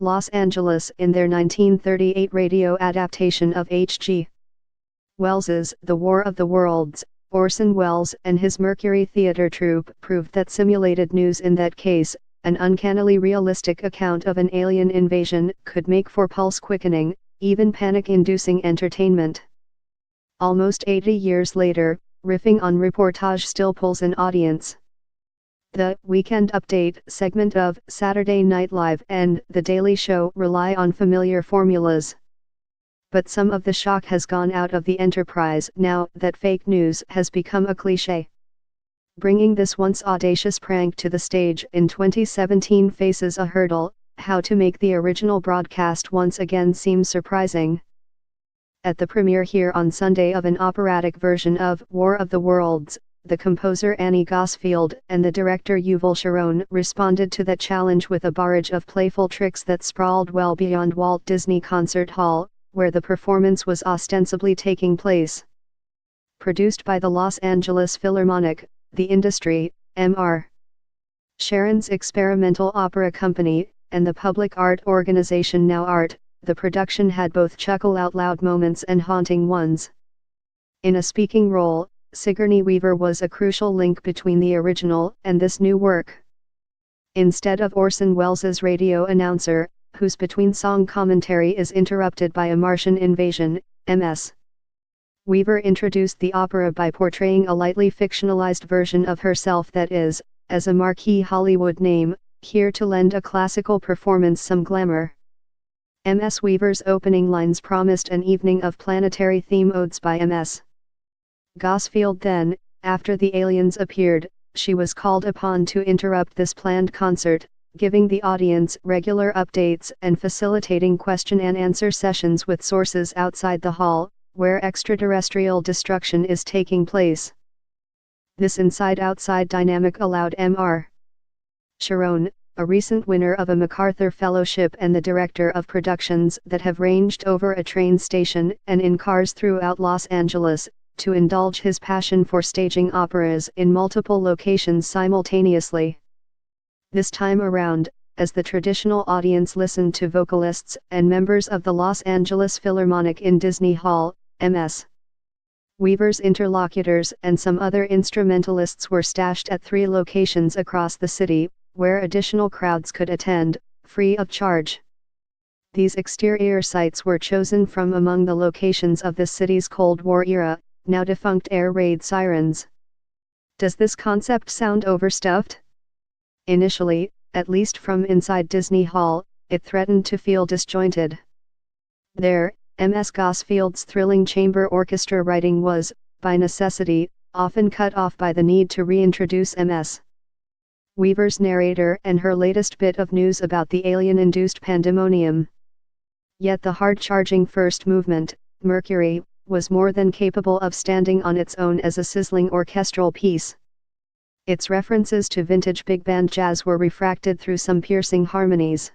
Los Angeles in their 1938 radio adaptation of H.G. Wells's The War of the Worlds. Orson Welles and his Mercury Theater troupe proved that simulated news, in that case, an uncannily realistic account of an alien invasion, could make for pulse-quickening, even panic-inducing entertainment. Almost 80 years later, riffing on reportage still pulls an audience. The Weekend Update segment of Saturday Night Live and The Daily Show rely on familiar formulas. But some of the shock has gone out of the enterprise now that fake news has become a cliché. Bringing this once audacious prank to the stage in 2017 faces a hurdle: how to make the original broadcast once again seem surprising. At the premiere here on Sunday of an operatic version of War of the Worlds, the composer Annie Gosfield and the director Yuval Sharon responded to that challenge with a barrage of playful tricks that sprawled well beyond Walt Disney Concert Hall, where the performance was ostensibly taking place. Produced by the Los Angeles Philharmonic, the Industry, M.R. Sharon's experimental opera company, and the public art organization Now Art, the production had both chuckle-out-loud moments and haunting ones. In a speaking role, Sigourney Weaver was a crucial link between the original and this new work. Instead of Orson Welles's radio announcer, whose between-song commentary is interrupted by a Martian invasion, Ms. Weaver introduced the opera by portraying a lightly fictionalized version of herself that is, as a marquee Hollywood name, here to lend a classical performance some glamour. Ms. Weaver's opening lines promised an evening of planetary theme odes by Ms. Gosfield. Then, after the aliens appeared, she was called upon to interrupt this planned concert, giving the audience regular updates and facilitating question-and-answer sessions with sources outside the hall, where extraterrestrial destruction is taking place. This inside-outside dynamic allowed M.R. Sharon, a recent winner of a MacArthur Fellowship and the director of productions that have ranged over a train station and in cars throughout Los Angeles, to indulge his passion for staging operas in multiple locations simultaneously. This time around, as the traditional audience listened to vocalists and members of the Los Angeles Philharmonic in Disney Hall, Ms. Weaver's interlocutors and some other instrumentalists were stashed at 3 locations across the city, where additional crowds could attend, free of charge. These exterior sites were chosen from among the locations of the city's Cold War era, now defunct air raid sirens. Does this concept sound overstuffed? Initially, at least from inside Disney Hall, it threatened to feel disjointed. There, Ms. Gosfield's thrilling chamber orchestra writing was, by necessity, often cut off by the need to reintroduce Ms. Weaver's narrator and her latest bit of news about the alien-induced pandemonium. Yet the hard-charging first movement, Mercury, was more than capable of standing on its own as a sizzling orchestral piece. Its references to vintage big band jazz were refracted through some piercing harmonies.